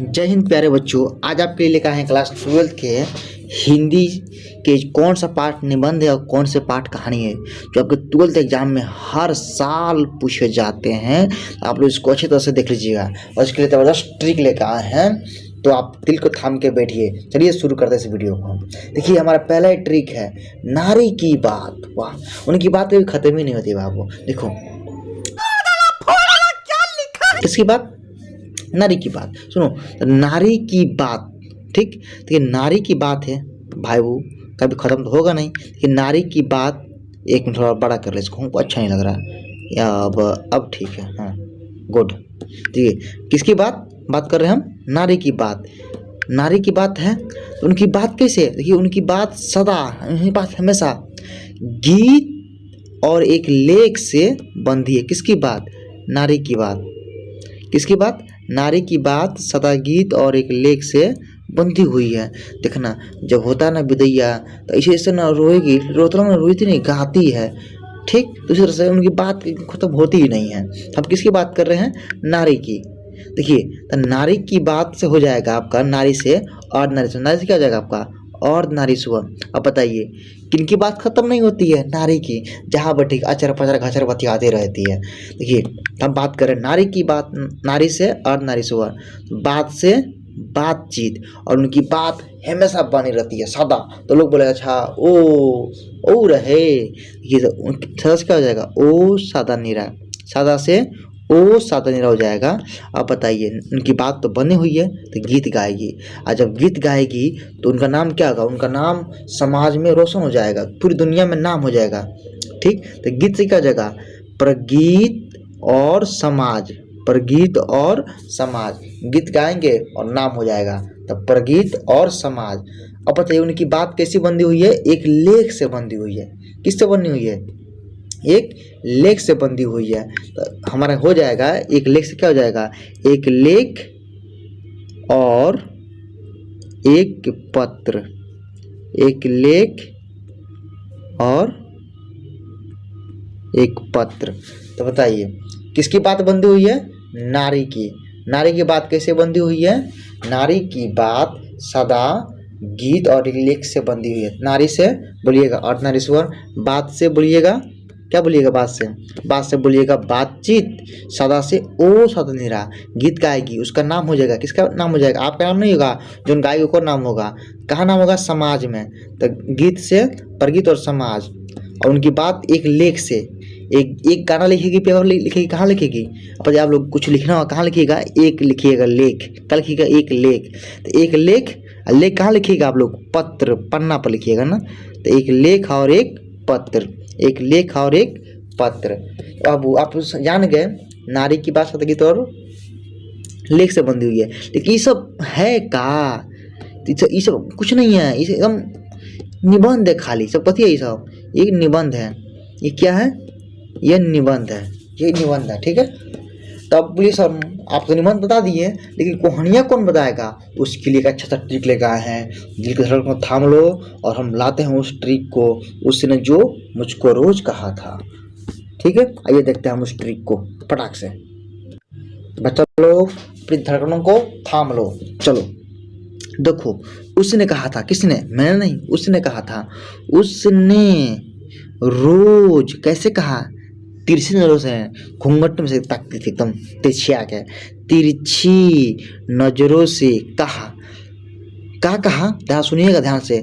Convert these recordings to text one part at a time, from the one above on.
जय हिंद प्यारे बच्चों। आज आपके लिए लेकर आए हैं क्लास 12 के हिंदी के कौन सा पाठ निबंध है और कौन से पाठ कहानी है जो आपके 12th एग्जाम में हर साल पूछे जाते हैं। आप लोग इसको अच्छी तरह से देख लीजिएगा और इसके लिए ज़बरदस्त ट्रिक लेकर आए हैं, तो आप दिल को थाम के बैठिए। चलिए शुरू करते हैं इस वीडियो को। देखिए हमारा पहला ही ट्रिक है नारी की बात। वाह, उनकी बात कभी खत्म ही नहीं होती बाबू। देखो इसकी बात नारी की बात सुनो, तो नारी की बात, ठीक। तो ये नारी की बात है भाई, वो कभी ख़त्म तो होगा नहीं। कि नारी की बात, एक मिनट थोड़ा बड़ा कर ले इसको, हमको अच्छा नहीं लग रहा या अब ठीक है। हाँ गुड। ठीक है, किसकी बात कर रहे हैं हम? नारी की बात। नारी की बात है तो उनकी बात कैसे? देखिए उनकी बात सदा, उनकी बात हमेशा गीत और एक लेख से बंधी है। किसकी बात? नारी की बात। किसकी बात? नारी की बात सदा गीत और एक लेख से बंधी हुई है। देखना जब होता है ना विदैया, तो ऐसे ना रोएगी, रोतना ना रोती नहीं, गाती है, ठीक। तो इस तरह से उनकी बात खत्म होती ही नहीं है। हम किसकी बात कर रहे हैं? नारी की। देखिए तो नारी की बात से हो जाएगा आपका नारी से और नारी से। नारी से क्या हो जाएगा आपका? और नारी सुअर। अब बताइए किनकी बात खत्म नहीं होती है? नारी की। जहाँ बैठी अचर पचर घचर बतियाती रहती है। देखिए हम बात करें नारी की बात, नारी से और नारी सुअर। बात से बातचीत, और उनकी बात हमेशा बनी रहती है सदा। तो लोग बोले अच्छा ओ रहे, ये सदा से क्या हो जाएगा? ओ सादा नीरा। सादा से ओ सादा नीरा हो जाएगा। अब बताइए उनकी बात तो बनी हुई है तो गीत गाएगी, और जब गीत गाएगी तो उनका नाम क्या होगा? उनका नाम समाज में रोशन हो जाएगा, पूरी दुनिया में नाम हो जाएगा, ठीक। तो गीत से क्या हो जाएगा? प्रगीत और समाज। प्रगीत और समाज, गीत गाएंगे और नाम हो जाएगा, तब प्रगीत और समाज। अब बताइए उनकी बात कैसी बंधी हुई है? एक लेख से बंधी हुई है। किससे बंधी हुई है? एक लेख से बंधी हुई है। तो हमारा हो जाएगा एक लेख से क्या हो जाएगा? एक लेख और एक पत्र। एक लेख और एक पत्र। तो बताइए किसकी बात बंधी हुई है? नारी की। नारी की बात कैसे बंधी हुई है? नारी की बात सदा गीत और एक लेख से बंधी हुई है। नारी से बोलिएगा और नारी स्वर। बात से बोलिएगा, क्या बोलिएगा? बात से। बात से बोलिएगा बातचीत। सदा से ओ सदा निरा, गीत गाएगी, उसका नाम हो जाएगा। किसका नाम हो जाएगा? आपका नाम नहीं होगा, जो गाएगी उसका नाम होगा। कहाँ नाम होगा? समाज में। तो गीत से प्रगीत और समाज, और उनकी बात एक लेख से। एक गाना लिखेगी, पेपर लिखेगी, कहाँ लिखेगी? अब आप लोग कुछ लिखना हो कहाँ लिखिएगा? एक लिखिएगा लेख, क्या लिखिएगा? एक लेख। तो एक लेख, लेख कहाँ लिखिएगा आप लोग? पत्र, पन्ना पर लिखिएगा ना। तो एक लेख और एक पत्र। एक लेख और एक पत्र। अब आप जान गए नारी की बात सदा गीत और लेख से बंधी हुई है। लेकिन ये सब है का? ये सब कुछ नहीं है, इसे एकदम निबंध है खाली। सब कथी है? ये सब ये निबंध है। ये क्या है? ये निबंध है, ये निबंध है, ठीक है। तब बोलिए सर आप तो निबंध बता दिए, लेकिन कहानियाँ कौन बताएगा? तो उसके लिए एक अच्छा सा ट्रिक लेकर आए हैं। दिल के धड़कन को थाम लो और हम लाते हैं उस ट्रिक को, उसने जो मुझको रोज कहा था, ठीक है। आइए देखते हैं हम उस ट्रिक को फटाक से। बच्चा लोग अपनी धड़कनों को थाम लो। चलो देखो, उसने कहा था। किसने? मैंने नहीं, उसने कहा था। उसने रोज कैसे कहा? तिरछी नजरों से, घूंघट में से ताकती थी एकदम तिरछी आके, तिरछी नजरों से कहा। क्या कहा? ध्यान सुनिएगा ध्यान से।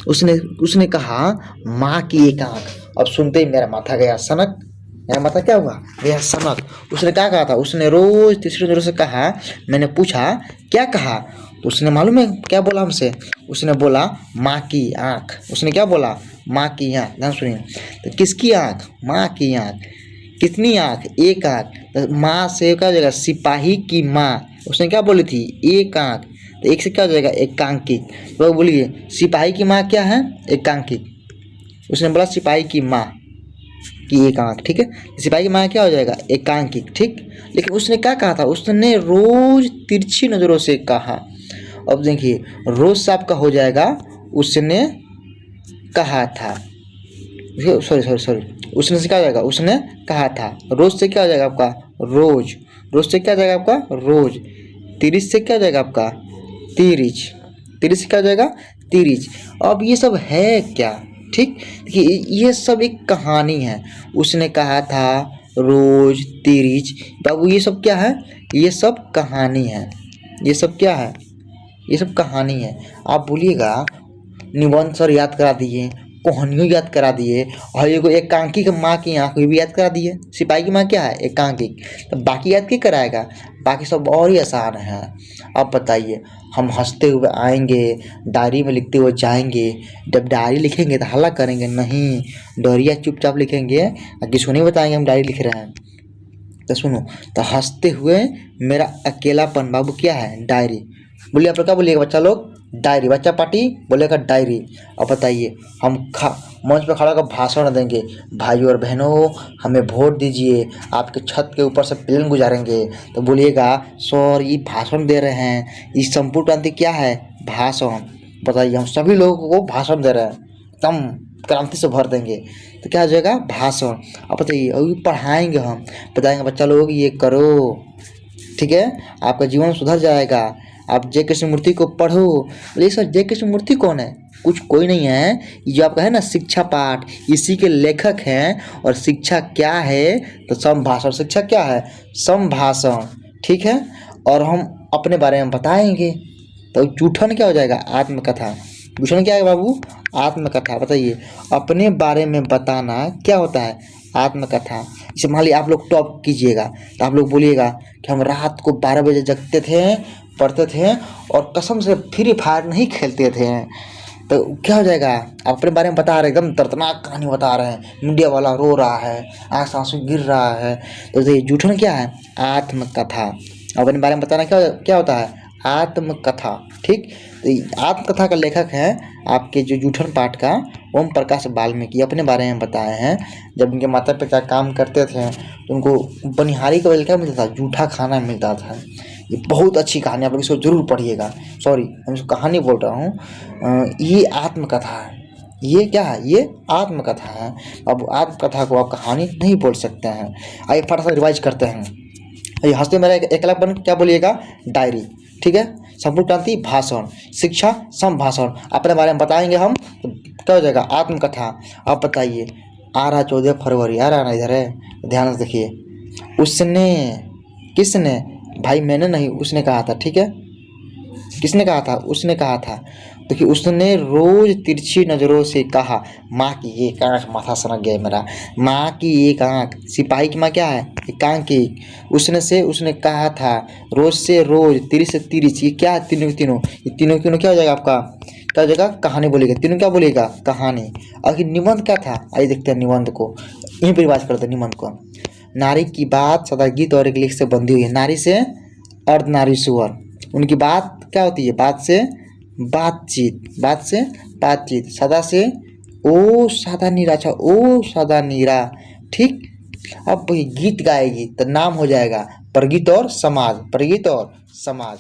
उसने कहा माँ की एक आंख। अब सुनते ही मेरा माथा गया सनक। मेरा माथा क्या हुआ? गया सनक। उसने क्या कहा था? उसने रोज तिरछी नजरों से कहा। मैंने पूछा क्या कहा? तो उसने मालूम है क्या बोला हमसे? उसने बोला माँ की आंख। उसने क्या बोला? माँ की आंख। ध्यान सुनिए। तो किसकी आंख? माँ की आंख। कितनी आंख? एक आंख। तो माँ से क्या हो जाएगा? सिपाही की माँ। उसने क्या बोली थी? एक आंख। तो एक से क्या हो जाएगा? एकांकिक। तो बोलिए सिपाही की माँ क्या है? एकांकिक। उसने बोला सिपाही की माँ की एक आंख, ठीक है। सिपाही की माँ क्या हो जाएगा? एकांकिक, ठीक। लेकिन उसने क्या कहा था? उसने रोज तिरछी नजरों से कहा। अब देखिए रोज से आपका हो जाएगा उसने कहा था। सॉरी उसने से क्या हो जाएगा? उसने कहा था। रोज से क्या हो जाएगा आपका? रोज। रोज से क्या हो जाएगा आपका? रोज। तिरिच से क्या हो जाएगा आपका तिरिच, तिरिच से क्या हो जाएगा तिरिच। अब ये सब है क्या, ठीक, देखिए ये सब एक कहानी है। उसने कहा था रोज तिरिच, बाबू ये सब क्या है, ये सब कहानी है, ये सब क्या है, ये सब कहानी है। आप बोलिएगा निबंध सर याद करा दिए, कहानियों याद करा दिए, और ये को एकांकी का माँ की आँख भी याद करा दिए। सिपाही की माँ क्या है एकांकी, तो बाकी याद क्या कराएगा, बाकी सब और ही आसान है। अब बताइए, हम हंसते हुए आएंगे, डायरी में लिखते हुए जाएंगे, जब डायरी लिखेंगे तो हल्ला करेंगे नहीं, डोरिया चुपचाप लिखेंगे, किसको नहीं बताएंगे हम डायरी लिख रहे हैं। तो सुनो, तो हंसते हुए मेरा अकेलापन बाबू क्या है डायरी। बोलिए आप लोग क्या बोलिएगा बच्चा लोग, डायरी, बच्चा पार्टी बोलेगा डायरी। अब बताइए, हम मंच पर खड़ा होकर भाषण देंगे, भाइयों और बहनों हमें वोट दीजिए, आपके छत के ऊपर से प्लेन गुजारेंगे, तो बोलिएगा सर ये भाषण दे रहे हैं, इस संपूर्ण क्रांति क्या है भाषण। बताइए, हम सभी लोगों को भाषण दे रहे हैं, एकदम क्रांति से भर देंगे, तो क्या हो जाएगा भाषण। अब बताइए, अभी पढ़ाएंगे, हम बताएंगे बच्चा लोग ये करो, ठीक है, आपका जीवन सुधर जाएगा, आप जे कृष्णमूर्ति को पढ़ो। बोले सर जे कृष्णमूर्ति कौन है, कुछ कोई नहीं है, ये जो आपका है ना शिक्षा पाठ, इसी के लेखक हैं। और शिक्षा क्या है तो संभाषण, शिक्षा क्या है संभाषण, ठीक है। और हम अपने बारे में बताएंगे, तो जूठन क्या हो जाएगा आत्मकथा। जूठन क्या है बाबू आत्मकथा। बताइए, अपने बारे में बताना क्या होता है आत्मकथा। जैसे मान लीजिए आप लोग टॉप कीजिएगा, तो आप लोग बोलिएगा कि हम रात को 12 बजे जगते थे, पढ़ते थे, और कसम से फ्री फायर नहीं खेलते थे। तो क्या हो जाएगा, आप अपने बारे में बता रहे हैं, एकदम दर्दनाक कहानी बता रहे हैं, मीडिया वाला रो रहा है, आँख से आंसू गिर रहा है। तो ये जूठन क्या है आत्मकथा। अपने बारे में बताना क्या होता है आत्मकथा, ठीक। तो आत्मकथा का लेखक है आपके जो जूठन पाठ का ओम प्रकाश वाल्मीकि। अपने बारे में बताए हैं, जब उनके माता पिता काम करते थे तो उनको बनिहारी का वजह क्या मिलता था, जूठा खाना मिलता था। ये बहुत अच्छी कहानी, आप लोग इसको जरूर पढ़िएगा। सॉरी, मैं इसको कहानी बोल रहा हूँ, ये आत्मकथा है। ये क्या है, ये आत्मकथा है। अब आत्मकथा को आप कहानी नहीं बोल सकते हैं। आइए फटाफट रिवाइज करते हैं। ये हंसते मेरा अकेलापन क्या बोलिएगा डायरी, ठीक है। संपूर्ण क्रांति भाषण, शिक्षा संभाषण, अपने बारे में बताएंगे हम, तो क्या हो जाएगा आत्मकथा। आप बताइए, आ रहा 14 फरवरी, आ रहा ना इधर है, ध्यान से देखिए। उसने, किसने, भाई मैंने नहीं, उसने कहा था, ठीक है। किसने कहा था, उसने कहा था। देखिए, उसने रोज तिरछी नज़रों से कहा, माँ की एक आँख, माथा सनक गया मेरा, माँ की एक आँख। सिपाही की माँ क्या है एकांकी। उसने से उसने कहा था, रोज से रोज, तिरिच से तिरिच, ये क्या है तीनों तीनों, ये तीनों तीनों क्या हो जाएगा आपका, क्या हो जाएगा कहानी बोलेगा, तीनों क्या बोलेगा कहानी। आखिर निबंध क्या था, आइए देखते हैं निबंध को, यहीं पर रिवाज करते हैं निबंध को। नारी की बात सदा गीत और एक लेख से बंधी हुई है। नारी से अर्धनारीश्वर, उनकी बात क्या होती है, बात से बातचीत, बात से बातचीत। सदा से ओ सादा नीरा, अच्छा ओ सादा नीरा, ठीक। अब गीत गाएगी तो नाम हो जाएगा परगीत और समाज, परगीत और समाज।